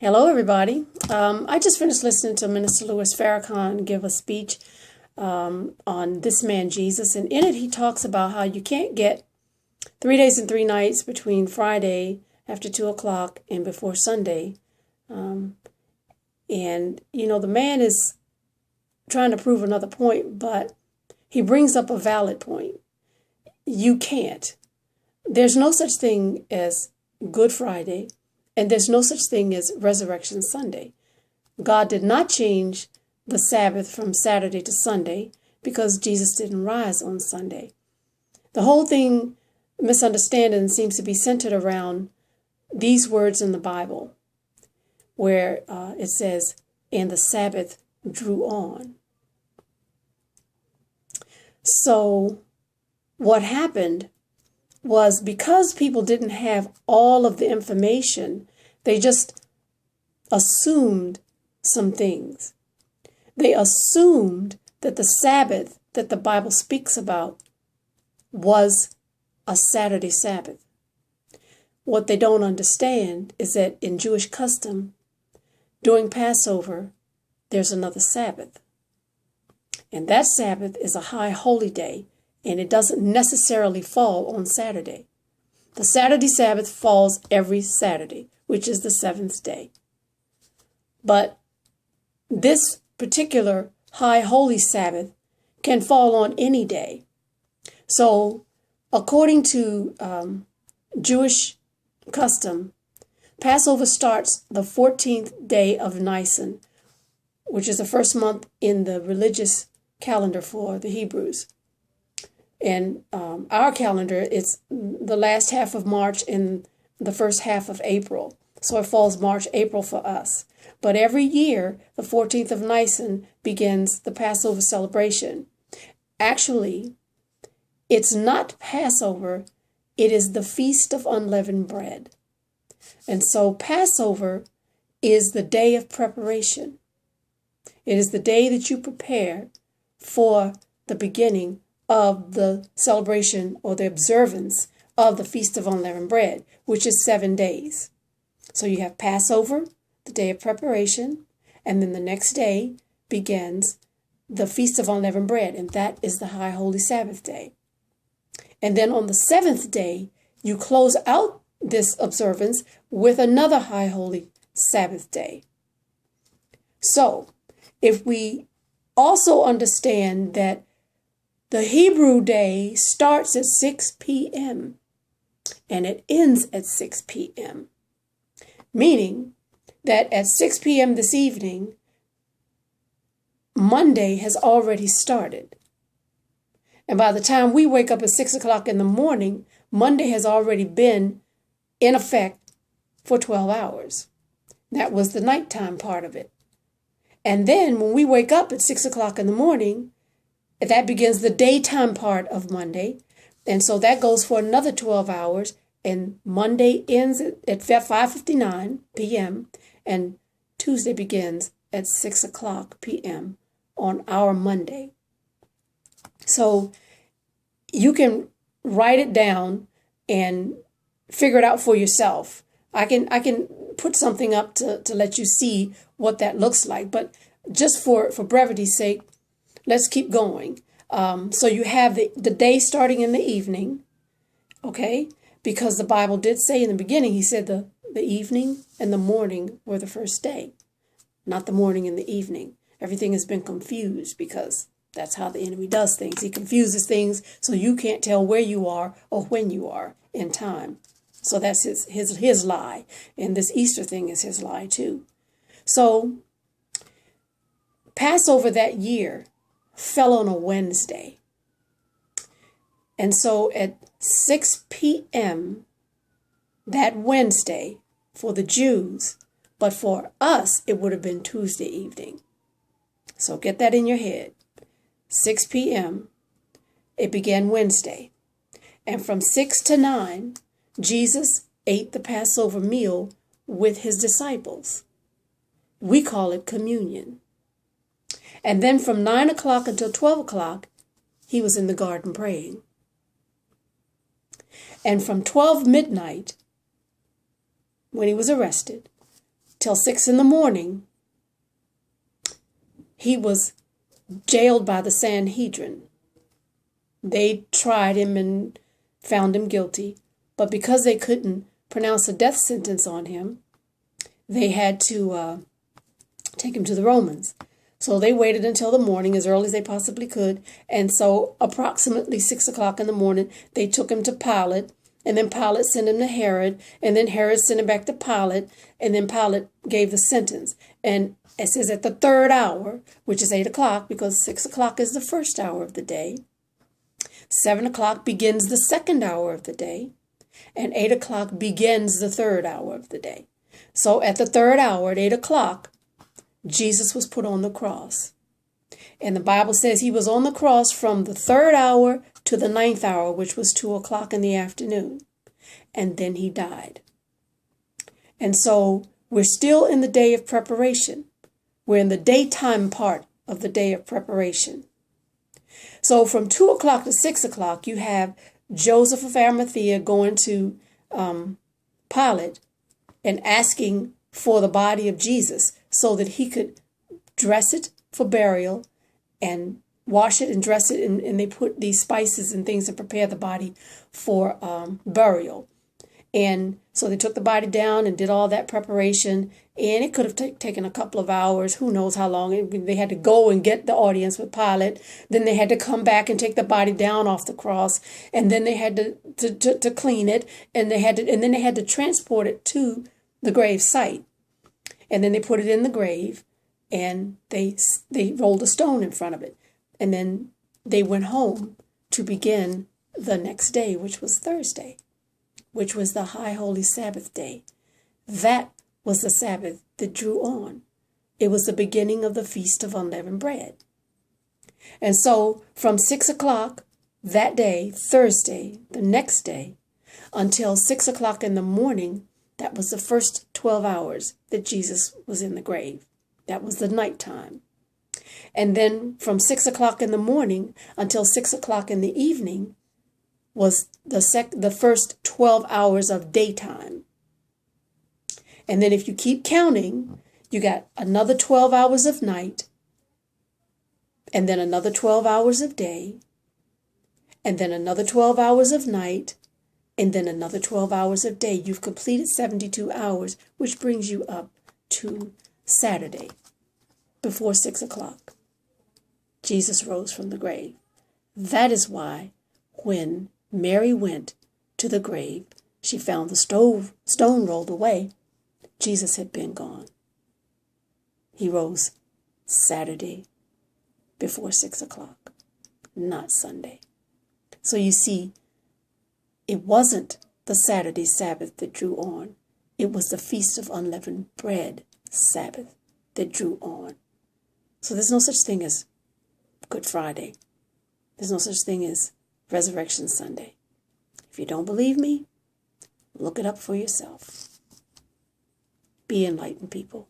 Hello, everybody. I just finished listening to Minister Louis Farrakhan give a speech on this man Jesus, and in it he talks about how you can't get 3 days and 3 nights between Friday after 2 o'clock and before Sunday. The man is trying to prove another point, but he brings up a valid point. You can't. There's no such thing as Good Friday. And there's no such thing as Resurrection Sunday. God did not change the Sabbath from Saturday to Sunday because Jesus didn't rise on Sunday. The whole thing, misunderstanding, seems to be centered around these words in the Bible, where it says, and the Sabbath drew on. So what happened was, because people didn't have all of the information, they just assumed some things. They assumed that the Sabbath that the Bible speaks about was a Saturday Sabbath. What they don't understand is that in Jewish custom, during Passover, there's another Sabbath. And that Sabbath is a high holy day, and it doesn't necessarily fall on Saturday. The Saturday Sabbath falls every Saturday, which is the seventh day. But this particular high holy Sabbath can fall on any day. So according to Jewish custom, Passover starts the 14th day of Nisan, which is the first month in the religious calendar for the Hebrews. In our calendar, it's the last half of March and the first half of April. So it falls March, April for us. But every year, the 14th of Nisan begins the Passover celebration. Actually, it's not Passover. It is the Feast of Unleavened Bread. And so Passover is the day of preparation. It is the day that you prepare for the beginning of the celebration or the observance of the Feast of Unleavened Bread, which is 7 days. So you have Passover, the day of preparation, and then the next day begins the Feast of Unleavened Bread, and that is the High Holy Sabbath day. And then on the 7th day, you close out this observance with another High Holy Sabbath day. So if we also understand that the Hebrew day starts at 6 p.m. and it ends at 6 p.m., meaning that at 6 p.m. this evening, Monday has already started. And by the time we wake up at 6 o'clock in the morning, Monday has already been in effect for 12 hours. That was the nighttime part of it. And then when we wake up at 6 o'clock in the morning, that begins the daytime part of Monday. And so that goes for another 12 hours. And Monday ends at 5:59 p.m. and Tuesday begins at 6 o'clock p.m. on our Monday. So you can write it down and figure it out for yourself. I can put something up to let you see what that looks like. But just for brevity's sake, let's keep going. So you have the day starting in the evening, okay? Because the Bible did say in the beginning, he said the evening and the morning were the first day, not the morning and the evening. Everything has been confused because that's how the enemy does things. He confuses things so you can't tell where you are or when you are in time. So that's his lie. And this Easter thing is his lie too. So Passover that year fell on a Wednesday. And so at 6 p.m. that Wednesday for the Jews, but for us, it would have been Tuesday evening. So get that in your head. 6 p.m. it began Wednesday. And from 6 to 9, Jesus ate the Passover meal with his disciples. We call it communion. And then from 9 o'clock until 12 o'clock, he was in the garden praying. And from 12 midnight, when he was arrested, till 6 in the morning, he was jailed by the Sanhedrin. They tried him and found him guilty, but because they couldn't pronounce a death sentence on him, they had to take him to the Romans. So they waited until the morning, as early as they possibly could, and so approximately 6 o'clock in the morning, they took him to Pilate, and then Pilate sent him to Herod, and then Herod sent him back to Pilate, and then Pilate gave the sentence. And it says at the third hour, which is 8 o'clock, because 6 o'clock is the first hour of the day, 7 o'clock begins the second hour of the day, and 8 o'clock begins the third hour of the day. So at the third hour, at 8 o'clock, Jesus was put on the cross. And the Bible says he was on the cross from the third hour to the ninth hour, which was 2 o'clock in the afternoon. And then he died. And so we're still in the day of preparation. We're in the daytime part of the day of preparation. So from 2 o'clock to 6 o'clock, you have Joseph of Arimathea going to Pilate and asking for the body of Jesus so that he could dress it for burial and wash it and dress it. And they put these spices and things to prepare the body for burial. And so they took the body down and did all that preparation. And it could have taken a couple of hours. Who knows how long. They had to go and get the audience with Pilate. Then they had to come back and take the body down off the cross. And then they had to clean it. And then they had to transport it to the grave site. And then they put it in the grave. And they rolled a stone in front of it. And then they went home to begin the next day, which was Thursday, which was the high holy Sabbath day. That was the Sabbath that drew on. It was the beginning of the Feast of Unleavened Bread. And so from 6 o'clock that day, Thursday, the next day, until 6 o'clock in the morning, that was the first 12 hours that Jesus was in the grave. That was the nighttime. And then from 6 o'clock in the morning until 6 o'clock in the evening was the first 12 hours of daytime. And then if you keep counting, you got another 12 hours of night, and then another 12 hours of day, and then another 12 hours of night, and then another 12 hours of day. You've completed 72 hours, which brings you up to Saturday before 6 o'clock. Jesus rose from the grave. That is why when Mary went to the grave, she found the stone rolled away. Jesus had been gone. He rose Saturday before 6 o'clock, not Sunday. So you see, it wasn't the Saturday Sabbath that drew on. It was the Feast of Unleavened Bread Sabbath that drew on. So there's no such thing as Good Friday. There's no such thing as Resurrection Sunday. If you don't believe me, look it up for yourself. Be enlightened, people.